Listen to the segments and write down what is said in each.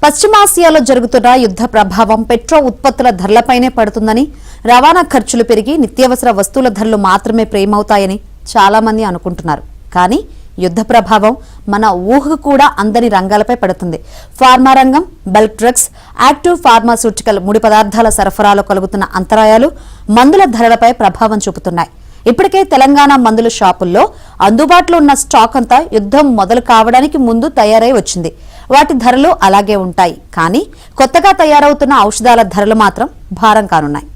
పశ్చిమాసియాలో జరుగుతున్న యుద్ధ ప్రభావం పెట్రోల్ ఉత్పత్తుల ధరలపైనే పడుతుందని, రవాణా ఖర్చులు పెరిగి నిత్యావసర వస్తువుల ధరలు మాత్రమే ప్రేమవుతాయని చాలా మంది అనుకుంటున్నారు. కానీ యుద్ధ ప్రభావం మన ఊహకు కూడా అందని రంగాలపై పడుతుంది. ఫార్మా రంగం, బల్క్ డ్రగ్స్, యాక్టివ్ ఫార్మాస్యూటికల్ ముడి పదార్థాల సరఫరాలో కలుగుతున్న అంతరాయాలు మందుల ధరలపై ప్రభావం చూపుతున్నాయి. ఇప్పటికే తెలంగాణ మందుల షాపుల్లో అందుబాటులో ఉన్న స్టాక్ అంతా యుద్ధం మొదలు కావడానికి ముందు తయారై వచ్చింది. వాటి ధరలు అలాగే ఉంటాయి. కానీ కొత్తగా తయారవుతున్న ఔషధాల ధరలు మాత్రం భారం కానున్నాయి.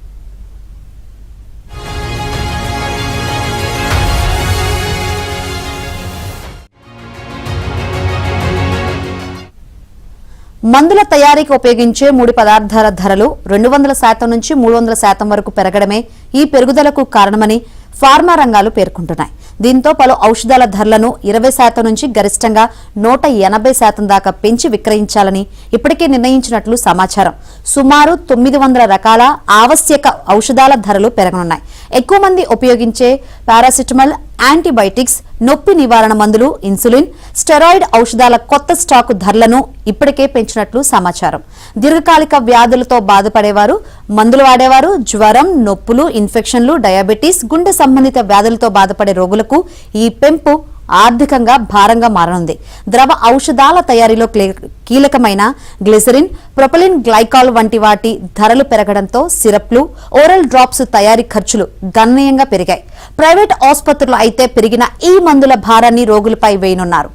మందుల తయారీకి ఉపయోగించే ముడి పదార్థాల ధరలు 200% నుంచి 300% వరకు పెరగడమే ఈ పెరుగుదలకు కారణమని ఫార్మా రంగాలు పేర్కొంటున్నాయి. దీంతో పలు ఔషధాల ధరలను 20% నుంచి గరిష్టంగా 180% దాకా పెంచి విక్రయించాలని ఇప్పటికే నిర్ణయించినట్లు సమాచారం. సుమారు 900 రకాల ఆవశ్యక ఔషధాల ధరలు పెరగనున్నాయి. ఎక్కువ మంది ఉపయోగించే పారాసిటమాల్, యాంటీబయాటిక్స్, నొప్పి నివారణ మందులు, ఇన్సులిన్, స్టెరాయిడ్ ఔషధాల కొత్త స్టాకు ధరలను ఇప్పటికే పెంచినట్లు సమాచారం. దీర్ఘకాలిక వ్యాధులతో బాధపడేవారు, మందులు వాడేవారు, జ్వరం, నొప్పులు, ఇన్ఫెక్షన్లు, డయాబెటీస్, గుండె సంబంధిత వ్యాధులతో బాధపడే రోగులకు ఈ పెంపు ఆర్థికంగా భారంగా మారనుంది. ద్రవ ఔషధాల తయారీలో కీలకమైన గ్లిసరిన్, ప్రొపలిన్ గ్లైకాల్ వంటి వాటి ధరలు పెరగడంతో సిరప్లు, ఓరల్ డ్రాప్స్ తయారీ ఖర్చులు గణనీయంగా పెరిగాయి. ప్రైవేట్ ఆసుపత్రులు అయితే పెరిగిన ఈ మందుల భారాన్ని రోగులపై వేయనున్నారు.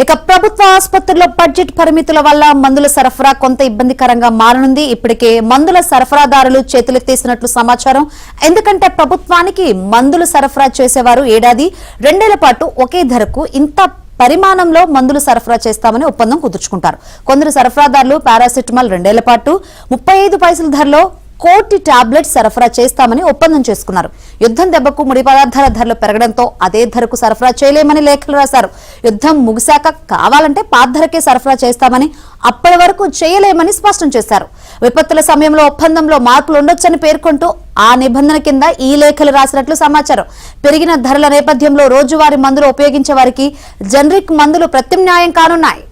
ఇక ప్రభుత్వ ఆసుపత్రుల్లో బడ్జెట్ పరిమితుల వల్ల మందుల సరఫరా కొంత ఇబ్బందికరంగా మారనుంది. ఇప్పటికే మందుల సరఫరాదారులు చేతులెత్తేసినట్లు సమాచారం. ఎందుకంటే ప్రభుత్వానికి మందులు సరఫరా చేసేవారు ఏడాది 2 ఏళ్ల పాటు ఒకే ధరకు ఇంత పరిమాణంలో మందులు సరఫరా చేస్తామని ఒప్పందం కుదుర్చుకుంటారు. కొందరు సరఫరాదారులు పారాసిటమాల్ 2 ఏళ్ల పాటు 35 పైసల ధరలో 1 కోటి టాబ్లెట్స్ సరఫరా చేస్తామని ఒప్పందం చేసుకున్నారు. యుద్ధం దెబ్బకు ముడి పదార్థాల ధరలు పెరగడంతో అదే ధరకు సరఫరా చేయలేమని లేఖలు రాశారు. యుద్ధం ముగిశాక కావాలంటే పాత ధరకే సరఫరా చేస్తామని, అప్పటి వరకు చేయలేమని స్పష్టం చేశారు. విపత్తుల సమయంలో ఒప్పందంలో మార్పులు ఉండొచ్చని పేర్కొంటూ ఆ నిబంధన కింద ఈ లేఖలు రాసినట్లు సమాచారం. పెరిగిన ధరల నేపథ్యంలో రోజువారీ మందులు ఉపయోగించే వారికి జనరిక్ మందులు ప్రత్యామ్నాయం కానున్నాయి.